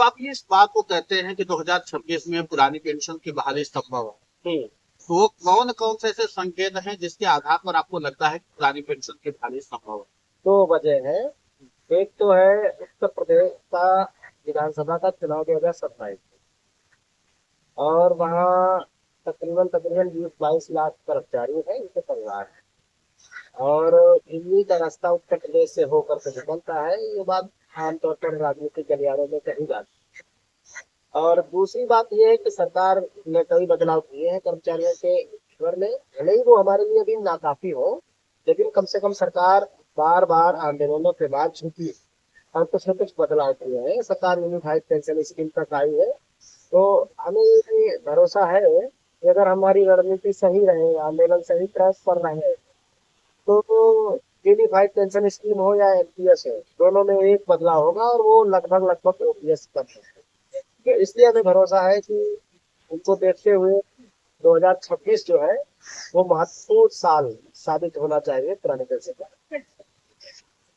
जब आप इस बात को कहते हैं कि 2026 में पुरानी पेंशन की बहाली संभव है, तो कौन कौन से ऐसे संकेत हैं जिसके आधार पर आपको लगता है कि पुरानी पेंशन की बहाली संभव है? दो वजह है। एक तो है उत्तर प्रदेश का विधानसभा का चुनाव 2027 और वहाँ तकरीबन तकरीबन 20-22 लाख कर्मचारी हैं, इनके परिवार है और इन्हीं का रास्ता उत्तर प्रदेश से होकर के निकलता है। ये बात आमतौर पर राजनीतिक गलियारों में कही जाती है। और दूसरी बात यह है कि सरकार ने कई बदलाव किए हैं कर्मचारियों के ईश्वर में, भले ही वो हमारे लिए भी नाकाफी हो, लेकिन कम से कम सरकार बार बार आंदोलनों के बाद झुकी और कुछ न कुछ बदलाव किए हैं। सरकार यूनिफाइड पेंशन स्कीम तक आई है, तो हमें ये भरोसा है कि अगर हमारी रणनीति सही रहे, आंदोलन सही ट्रैक पर रहे, तो यूनिफाइड पेंशन स्कीम हो या एनपीएस हो, दोनों में एक बदलाव होगा और वो लगभग लगभग ओपीएस पर है। इसलिए हमें भरोसा है कि उनको देखते हुए 2026 जो है वो महत्वपूर्ण साल साबित होना चाहिए पुराने पेंशन का।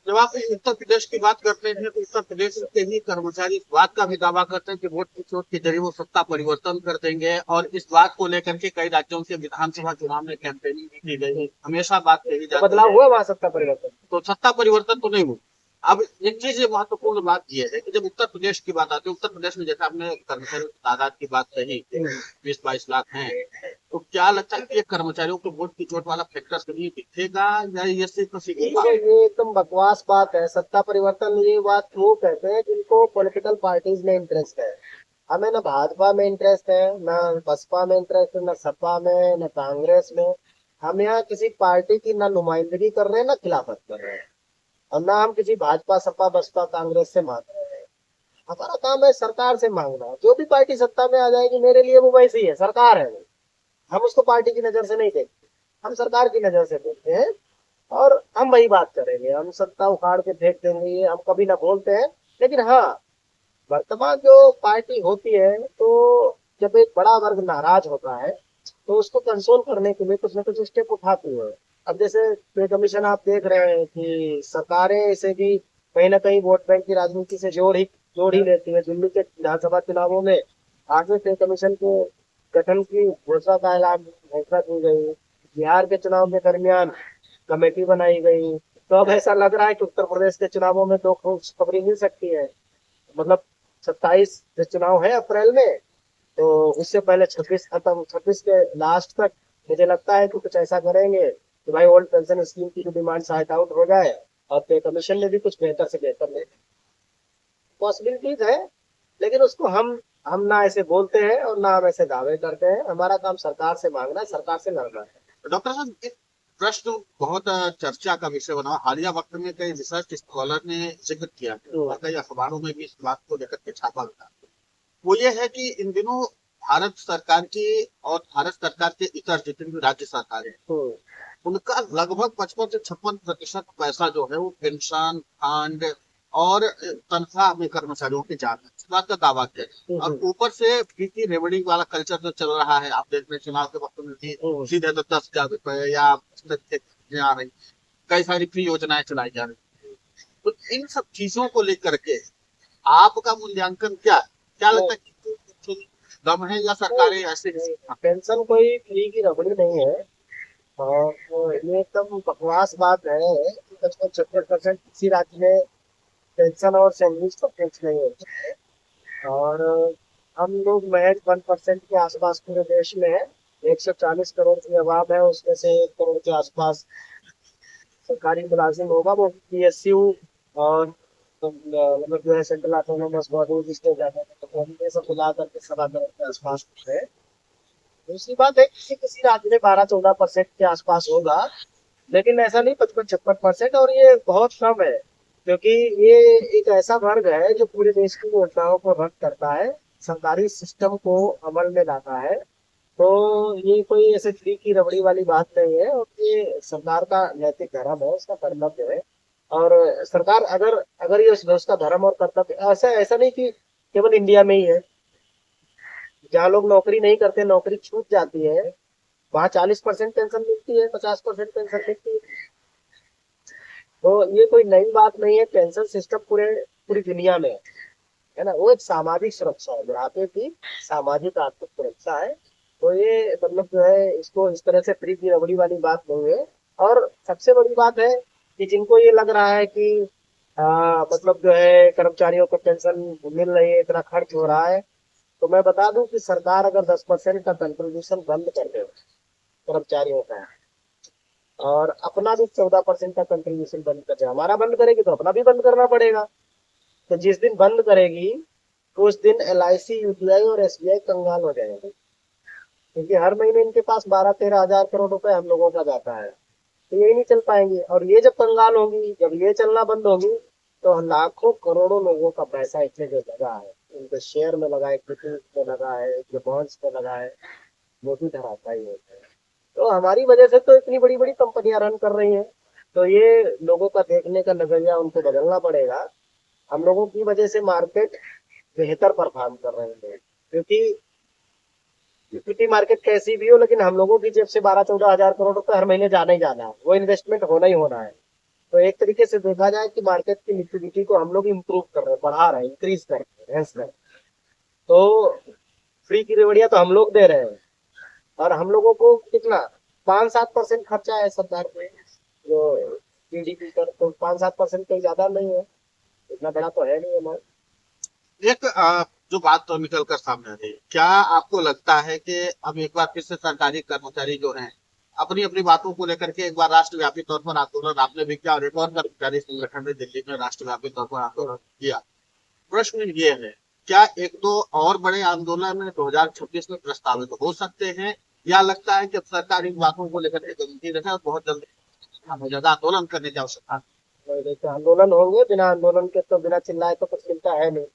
जब आप उत्तर प्रदेश की बात करते हैं तो उत्तर प्रदेश के ही कर्मचारी इस बात का भी दावा करते हैं कि वोट की चोट के जरिए वो सत्ता परिवर्तन कर देंगे, और इस बात को लेकर के कई राज्यों के विधानसभा चुनाव में कैंपेनिंग भी की गई है, हमेशा बात कही तो जाती बदलाव है। हुआ वहां सत्ता परिवर्तन। तो सत्ता परिवर्तन तो नहीं हुआ। अब एक चीज ये महत्वपूर्ण बात यह है कि जब उत्तर प्रदेश की बात आती है, उत्तर प्रदेश में जैसे आपने कर्मचारियों की तादाद की बात कही, 20-22 लाख हैं, तो क्या लगता है कि ये कर्मचारियों को वोट की चोट वाला फैक्टर कभी दिखेगा, या ये सिर्फ ये एकदम बकवास बात है सत्ता परिवर्तन। ये बात वो कहते हैं जिनको पॉलिटिकल पार्टीज में इंटरेस्ट है। हमें ना भाजपा में इंटरेस्ट है, ना बसपा में इंटरेस्ट है, ना सपा में, ना कांग्रेस में। हम यहाँ किसी पार्टी की ना नुमाइंदगी कर रहे हैं ना खिलाफत कर रहे हैं, और ना हम किसी भाजपा सपा बसपा कांग्रेस से मांग रहे हैं। हमारा काम है सरकार से मांगना। जो भी पार्टी सत्ता में आ जाएगी मेरे लिए वो वैसी है, सरकार है वो। हम उसको पार्टी की नजर से नहीं देखते, हम सरकार की नजर से देखते हैं। और हम वही बात करेंगे, हम सत्ता उखाड़ के फेंक देंगे ये हम कभी ना बोलते हैं। लेकिन हाँ, वर्तमान जो पार्टी होती है, तो जब एक बड़ा वर्ग नाराज होता है तो उसको कंसोल करने के लिए कुछ ना कुछ स्टेप उठाती है। अब जैसे पे कमीशन आप देख रहे हैं कि सरकारें इसे भी कहीं ना कहीं वोट बैंक की राजनीति से जोड़ ही लेती है। दिल्ली के विधानसभा चुनावों में आगे पे कमीशन के गठन की घोषणा की गई। बिहार के चुनाव के दरमियान कमेटी बनाई गई। तो अब ऐसा लग रहा है कि उत्तर प्रदेश के चुनावों में दो खुशखबरी मिल सकती है। मतलब 27 जो चुनाव है अप्रैल में, तो उससे पहले 26 खत्म, 26 के लास्ट तक मुझे लगता है कि कुछ ऐसा करेंगे कि भाई ओल्ड पेंशन स्कीम की जो डिमांड साइट आउट हो जाए और पे कमीशन में भी कुछ बेहतर से बेहतर ले। पॉसिबिलिटीज है, लेकिन उसको हम ना ऐसे बोलते हैं और ना हम ऐसे दावे करते हैं। हमारा काम सरकार से मांगना है, सरकार से लड़ना है। डॉक्टर साहब, एक प्रश्न बहुत चर्चा का विषय बना। हालिया वक्त में कई रिसर्च स्कॉलर ने जिक्र किया और कई अखबारों में भी इस बात को लेकर के छापा गया। वो ये है कि इन दिनों भारत सरकार की और भारत सरकार के इतर जितनी भी राज्य सरकारें हैं, उनका लगभग 55 से 56% पैसा जो है वो पेंशन फंड और तनख्वाह में कर्मचारियों के जा रहा है, इस बात का दावा किया है। और ऊपर से फीकी रेवड़ी वाला कल्चर जो चल रहा है, आप देख रहे हैं चुनाव के वक्त में भी सीधे तो 10,000 रुपए या आ रही, कई सारी फ्री योजनाएं चलाई जा रही। तो इन सब चीजों को लेकर के आपका मूल्यांकन क्या लगता है कि दम है या सरकारें ऐसे? पेंशन कोई फ्री की रबड़ी नहीं है। और ये एकदम बकवास बात है कि 55-56% किसी राज्य में पेंशन और सैलरीज को फिक्स नहीं होती है। और हम लोग महज 1% के आसपास पूरे देश में है। 140 करोड़ की आबाद है, उसमें से 1 करोड़ के आसपास सरकारी मुलाजिम होगा, वो पीएसयू और मतलब जो है सेंट्रल ऑटोनोमस बॉडी जिसके जाते हैं, तो ये सब मिला करके 7 करोड़ के आसपास है। दूसरी बात है किसी किसी राज्य में 12-14% के आसपास होगा, लेकिन ऐसा नहीं 55-56%। और ये बहुत कम है, क्योंकि ये एक ऐसा वर्ग है जो पूरे देश की योजनाओं को रद्द करता है, सरकारी सिस्टम को अमल में लाता है। तो ये कोई ऐसे फ्री की रबड़ी वाली बात नहीं है, और ये सरकार का नैतिक धर्म है, उसका कर्तव्य है। और सरकार अगर अगर ये उसका धर्म और कर्तव्य, ऐसा ऐसा नहीं कि केवल इंडिया में ही है। जहाँ लोग नौकरी नहीं करते, नौकरी छूट जाती है, वहाँ 40% पेंशन मिलती है, 50% पेंशन मिलती है। तो ये कोई नई बात नहीं है, पेंशन सिस्टम पूरी दुनिया में है। है ना, वो एक सामाजिक सुरक्षा है, बुढ़ापे की सामाजिक आर्थिक सुरक्षा है। तो ये मतलब जो है इसको इस तरह से फ्री की रबड़ी वाली बात नहीं है। और सबसे बड़ी बात है कि जिनको ये लग रहा है कि मतलब जो है कर्मचारियों को पेंशन मिल रही है, इतना खर्च हो रहा है, तो मैं बता दूं कि सरकार अगर 10% का कंट्रीब्यूशन बंद कर दे कर्मचारियों का, और अपना भी 14% का कंट्रीब्यूशन बंद कर दे, हमारा बंद करेगी तो अपना भी बंद करना पड़ेगा। तो जिस दिन बंद करेगी तो उस दिन LIC, UTI और SBI कंगाल हो जाएंगे, क्योंकि हर महीने इनके पास 12-13 हजार करोड़ रुपए हम लोगों का जाता है। तो ये नहीं चल पाएंगे, और ये जब कंगाल होंगी, जब ये चलना बंद होगी, तो लाखों करोड़ों लोगों का पैसा इसमें जो लगा है, उनके शेयर में लगा है, इक्विटी में लगा है, जो बॉन्ड्स में लगा है, वो भी धराशायी होता है। तो हमारी वजह से तो इतनी बड़ी बड़ी कंपनियां रन कर रही हैं। तो ये लोगों का देखने का नजरिया उनको बदलना पड़ेगा। हम लोगों की वजह से मार्केट बेहतर परफॉर्म कर रहे हैं, क्योंकि इक्विटी मार्केट कैसी भी हो, लेकिन हम लोगों की जेब से 12-14 हजार करोड़ रुपए हर महीने जाना ही जाना है, वो इन्वेस्टमेंट होना ही होना है। तो एक तरीके से देखा जाए कि मार्केट की लिक्विडिटी को हम लोग इम्प्रूव कर रहे हैं, बढ़ा रहे हैं, इंक्रीज कर रहे हैं, hence में। तो फ्री की रेवड़ियां तो हम लोग दे रहे हैं, और हम लोगों को कितना 5-7% खर्चा है सरकार पे जो GDP पर, तो 5-7% कोई ज्यादा नहीं है, इतना बड़ा तो है नहीं हमारा। एक जो बात तो निकल कर सामने आ रही है, क्या आपको लगता है कि अब एक बार फिर से सरकारी कर्मचारी जो हैं अपनी अपनी बातों को लेकर के एक बार राष्ट्रव्यापी तौर पर आंदोलन आपने भी किया और एक और कर्मचारी संगठन ने दिल्ली में राष्ट्रव्यापी तौर पर आंदोलन किया। प्रश्न ये है, क्या एक दो और बड़े आंदोलन 2026 में प्रस्तावित हो सकते हैं, या लगता है कि अब सरकार इन बातों को लेकर के गंभीर है और बहुत जल्दी हमें ज्यादा आंदोलन करने की आवश्यकता है? और देखिए आंदोलन होंगे, बिना आंदोलन के तो, बिना चिल्लाए तो कुछ चिंता है नहीं।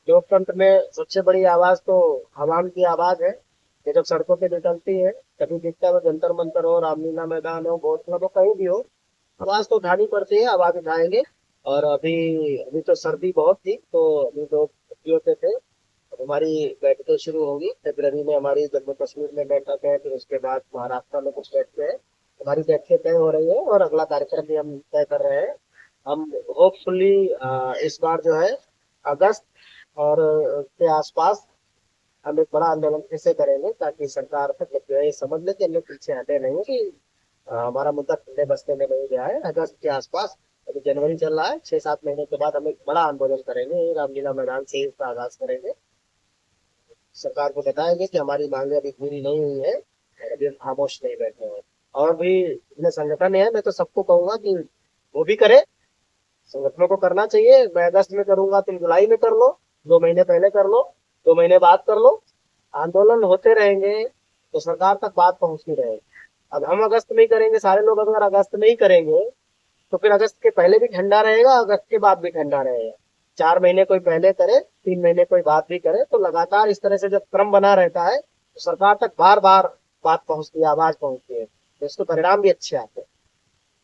लोकतंत्र में सबसे बड़ी आवाज तो आवाम की आवाज है। ये जब सड़कों पे निकलती है, कभी दिखता है वो जंतर मंतर हो, रामलीला मैदान हो, बहुत क्लब हो, कहीं भी हो, आवाज तो उठानी पड़ती है, आवाज उठाएंगे। और अभी अभी तो सर्दी बहुत थी, तो अभी लोग छुट्टी होते थे। अब हमारी बैठकें शुरू होंगी, फरवरी में हमारी जम्मू कश्मीर में बैठक है, फिर उसके बाद महाराष्ट्र में कुछ बैठकें हैं। हमारी बैठकें तय हो रही है, और अगला कार्यक्रम भी हम तय कर रहे हैं। हम होपफुली इस बार जो है अगस्त और के आसपास हम एक बड़ा आंदोलन फिर से करेंगे, ताकि सरकार तक जो है ये समझ ले कि हम लोग पीछे हटे नहीं, कि हमारा मुद्दा ठंडे बस्ते में नहीं गया है। अगस्त के आसपास, अभी जनवरी चल रहा है, 6-7 महीने के बाद हम एक बड़ा आंदोलन करेंगे, रामलीला मैदान से इसका आगाज करेंगे। सरकार को बताएंगे कि हमारी मांगे अभी पूरी नहीं हुई है, और अभी हम खामोश नहीं बैठे हैं। और भी जितने संगठन है, मैं तो सबको कहूंगा कि वो भी करे, संगठनों को करना चाहिए। मैं अगस्त में करूंगा, तुम जुलाई में कर लो, 2 महीने पहले कर लो, 2 महीने बाद कर लो। आंदोलन होते रहेंगे तो सरकार तक बात पहुंचती रहेगी। अब हम अगस्त में ही करेंगे, सारे लोग अगर अगस्त में ही करेंगे, तो फिर अगस्त के पहले भी ठंडा रहेगा, अगस्त के बाद भी ठंडा रहेगा। 4 महीने कोई पहले करे, 3 महीने कोई बाद भी करे, तो लगातार इस तरह से जब क्रम बना रहता है, तो सरकार तक बार बार बात पहुंचती है, आवाज पहुंचती है, तो इसके परिणाम भी अच्छे आते हैं।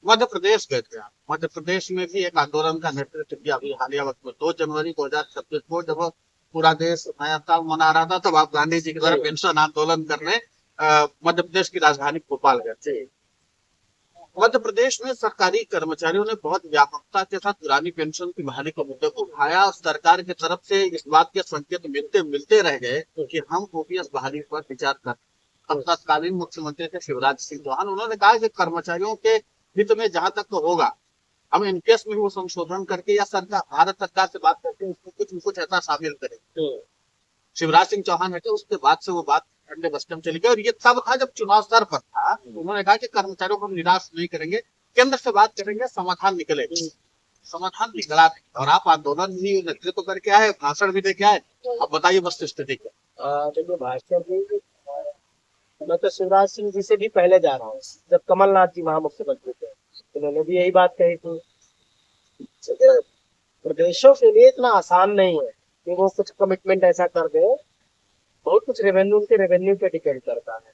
मध्य प्रदेश गए थे आप, मध्य प्रदेश में भी एक आंदोलन का नेतृत्व किया अभी हालिया वक्त में, 2 जनवरी 2026 को, जब पूरा देश नया साल मना रहा था, तब आप गांधी जी की तरह पेंशन आंदोलन करने मध्य प्रदेश की राजधानी भोपाल गए थे। मध्य प्रदेश में सरकारी कर्मचारियों ने बहुत व्यापकता के साथ पुरानी पेंशन की बहाली के मुद्दे को उठाया, और सरकार की तरफ से इस बात के संकेत मिलते मिलते रह गए कि हम OPS बहाली पर विचार कर। अब तत्कालीन मुख्यमंत्री थे शिवराज सिंह चौहान, उन्होंने कहा कि कर्मचारियों के हित में जहां तक तो होगा, हम इनकेस में वो संशोधन करके या सरकार भारत सरकार से बात करके उसको कुछ न कुछ ऐसा शामिल करें। शिवराज सिंह चौहान हटे, उसके बाद से वो बात ठंडे बस्ते में चली गई, और ये तब था जब चुनाव सर पर था। उन्होंने कहा कि कर्मचारियों को हम निराश नहीं करेंगे, केंद्र से बात करेंगे, समाधान निकलेगा। समाधान निकला नहीं, और आप आंदोलन भी नेतृत्व करके आए, भाषण भी देके आए। अब बताइए वस्तु स्थिति क्या? देखिए भास्कर जी, मैं तो शिवराज सिंह जी से भी पहले जा रहा हूँ, जब कमलनाथ जी वहां मुख्यमंत्री थे, उन्होंने भी यही बात कही थी। देखिए, प्रदेशों के लिए इतना आसान नहीं है कि वो कुछ कमिटमेंट ऐसा कर दे। बहुत कुछ रेवेन्यू, उनके रेवेन्यू पे डिपेंड करता है।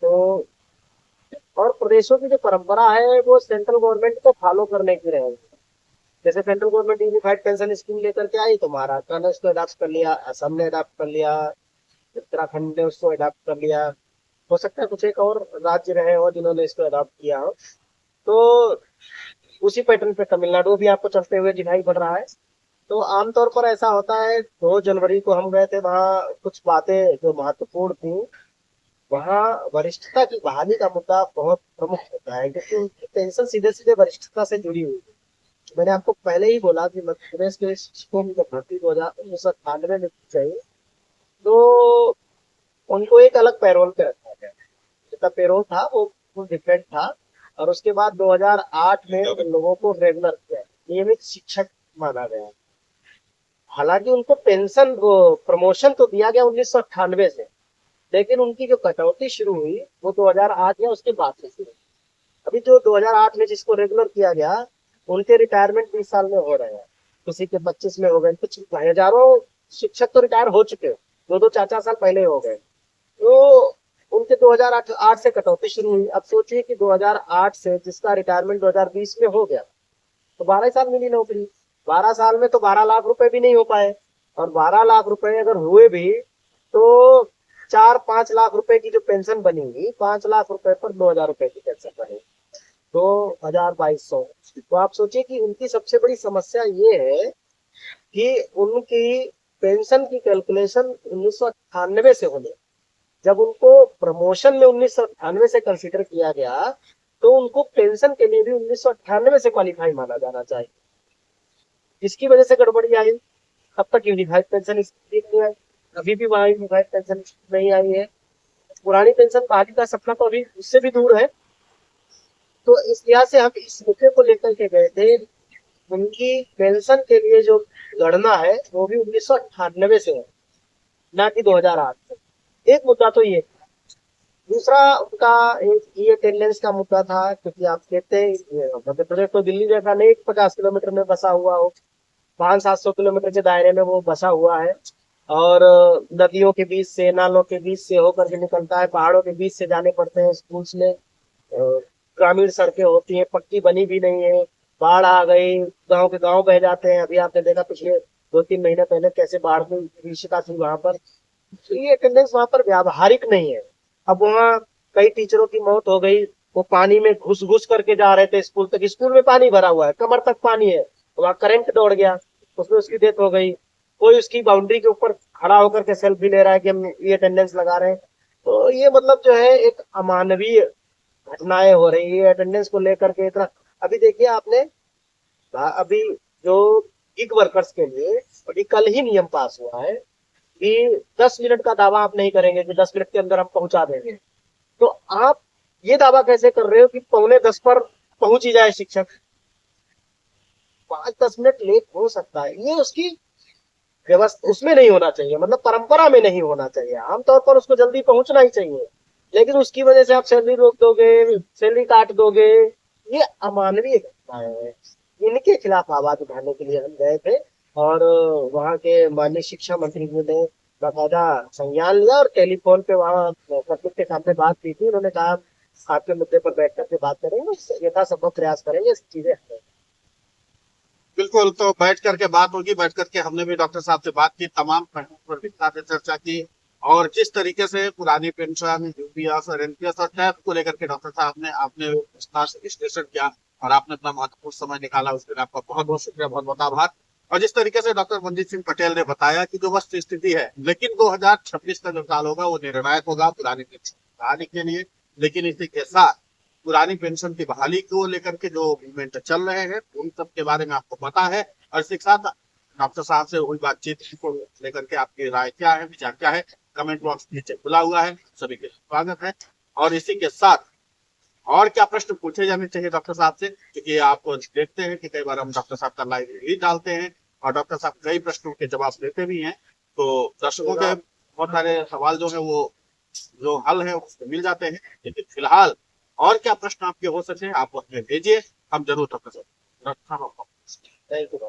तो और प्रदेशों की जो परंपरा है, वो सेंट्रल गवर्नमेंट को फॉलो करने की रहेगी। जैसे central government unified pension scheme लेकर के आई, तो महाराष्ट्र ने उसको अडॉप्ट कर लिया, असम ने अडॉप्ट कर लिया, उत्तराखंड ने उसको अडॉप्ट कर लिया। हो सकता है कुछ एक और राज्य रहे हो जिन्होंने इसको अडॉप्ट किया हो। तो उसी पैटर्न पे तमिलनाडु भी आपको चलते हुए दिखाई पड़ रहा है। तो आमतौर पर ऐसा होता है, 2 जनवरी को हम गए थे, वहाँ कुछ बातें जो महत्वपूर्ण थी, वहाँ वरिष्ठता की बहाली का मुद्दा बहुत प्रमुख होता है, क्योंकि उनकी पेंशन सीधे सीधे वरिष्ठता से जुड़ी हुई है। मैंने आपको पहले ही बोला कि मध्य प्रदेश के शिक्षकों की जब भर्ती 1998 में की गई, तो उनको एक अलग पैरोल पे रखा गया। जितना पेरोल था वो डिफरेंट था। और उसके बाद 2008 में उन लोगों को रेगुलर किया, नियमित शिक्षक माना गया। हालांकि उनको पेंशन वो प्रमोशन तो दिया गया 1998 से, लेकिन उनकी जो कटौती शुरू हुई वो 2008 या उसके बाद से शुरू हुई। अभी जो 2008 में जिसको रेगुलर किया गया, उनके रिटायरमेंट 20 साल में हो रहे हैं, किसी के 25 में हो गए, कुछ हजारों शिक्षक तो रिटायर हो चुके हैं, 2-4 साल पहले हो गए। तो उनके 2008 से कटौती शुरू हुई। अब सोचिए कि 2008 से जिसका रिटायरमेंट 2020 में हो गया, तो 12 साल मिली नौकरी। 12 साल में तो 12 लाख रुपए भी नहीं हो पाए। और 12 लाख रुपए अगर हुए भी, तो 4-5 लाख रुपए की जो पेंशन बनेगी, 5 लाख रुपए पर 2,000 रुपए की पेंशन बनेगी, 2,200। तो आप सोचिए कि उनकी सबसे बड़ी समस्या ये है कि उनकी पेंशन की कैलकुलेशन 1998 से होने, जब उनको प्रमोशन में 1998 से कंसीडर किया गया, तो उनको पेंशन के लिए भी 1998 से क्वालिफाई माना जाना चाहिए। इसकी वजह से गड़बड़ी आई। अब तक यूनिफाइड पेंशन स्कीम नहीं आई, अभी भी वहां यूनिफाइड पेंशन नहीं आई है। पुरानी पेंशन बहाली का सपना तो अभी उससे भी दूर है। तो इस लिहाज से हम इस मुद्दे को लेकर के गए थे। उनकी पेंशन के लिए जो गणना है वो भी 1998 से है, ना कि 2008 से। एक मुद्दा तो ये। दूसरा उनका एक ई अटेंडेंस का मुद्दा था, क्योंकि आप कहते हैं मध्य प्रदेश तो दिल्ली जैसा नहीं 50 किलोमीटर में बसा हुआ हो, 500-700 किलोमीटर के दायरे में वो बसा हुआ है। और नदियों के बीच से, नालों के बीच से होकर के निकलता है, पहाड़ों के बीच से जाने पड़ते हैं स्कूल्स में। ग्रामीण सड़कें होती हैं, पक्की बनी भी नहीं है, बाढ़ आ गई, गांव के गांव बह जाते हैं। अभी आपने देखा पिछले 2-3 महीने पहले कैसे बाढ़ में विभीषिका थी वहां पर। तो ये अटेंडेंस वहां पर व्यावहारिक नहीं है। अब वहाँ कई टीचरों की मौत हो गई, वो पानी में घुस घुस करके जा रहे थे स्कूल तक, स्कूल में पानी भरा हुआ है, कमर तक पानी है, वहाँ करंट दौड़ गया, उसमें उसकी डेथ हो गई। कोई उसकी बाउंड्री के ऊपर खड़ा होकर के सेल्फी ले रहा है कि हम ये अटेंडेंस लगा रहे हैं। तो ये मतलब जो है एक अमानवीय घटनाएं हो रही है अटेंडेंस को लेकर के इतना। अभी देखिए आपने, अभी जो गिग वर्कर्स के लिए अभी कल ही नियम पास हुआ है कि 10 मिनट का दावा आप नहीं करेंगे कि 10 मिनट के अंदर हम पहुंचा देंगे। तो आप ये दावा कैसे कर रहे हो कि 9:45 पर पहुंच ही जाए शिक्षक? 5-10 मिनट लेट हो सकता है, ये उसकी व्यवस्था उसमें नहीं होना चाहिए, मतलब परंपरा में नहीं होना चाहिए। आमतौर पर उसको जल्दी पहुंचना ही चाहिए, लेकिन उसकी वजह से आप सैलरी रोक दोगे, सैलरी काट दोगे। ये अमानवीय घटना है। इनके खिलाफ आवाज उठाने के लिए हम गए थे। और वहाँ के माननीय शिक्षा मंत्री जी ने बाकायदा संज्ञान लिया और टेलीफोन पे वहाँ पब्लिक के सामने बात की थी। उन्होंने कहा आपके मुद्दे पर बैठ करके बात करेंगे, यथासंभव प्रयास करेंगे इस चीजें हटें। बिल्कुल, तो बैठ करके बात होगी। बैठ करके हमने भी डॉक्टर साहब से बात की, तमाम पहलुओं पर विस्तार से चर्चा की। और जिस तरीके से पुरानी पेंशन, यूपीएस और एनपीएस और टैक्स को लेकर के डॉक्टर साहब ने आपने विस्तार से विश्लेषण किया और आपने अपना महत्वपूर्ण समय निकाला, उसके लिए आपका बहुत बहुत शुक्रिया, बहुत बहुत आभार। और जिस तरीके से डॉक्टर मनजीत सिंह पटेल ने बताया कि जो वस्तु स्थिति है, लेकिन 2026 का जो साल होगा वो निर्णायक होगा पुरानी पेंशन बहाली के लिए। लेकिन इसी के साथ पुरानी पेंशन की बहाली को लेकर के जो मूवमेंट चल रहे हैं उन सब के बारे में आपको पता है। और इसके साथ डॉक्टर साहब से हुई बातचीत को लेकर के आपकी राय क्या है, विचार क्या है, कमेंट बॉक्स नीचे खुला हुआ है, सभी के स्वागत है। और इसी के साथ और क्या प्रश्न पूछे जाने चाहिए डॉक्टर साहब से, क्योंकि आप देखते हैं कि कई बार हम डॉक्टर साहब का लाइव रीड डालते हैं और डॉक्टर साहब कई प्रश्नों के जवाब देते भी हैं। तो दर्शकों के बहुत सारे सवाल जो है वो जो हल है उसको मिल जाते हैं। लेकिन फिलहाल और क्या प्रश्न आपके हो सकते हैं आप उसमें भेजिए, हम जरूर डॉक्टर साहब। Thank you.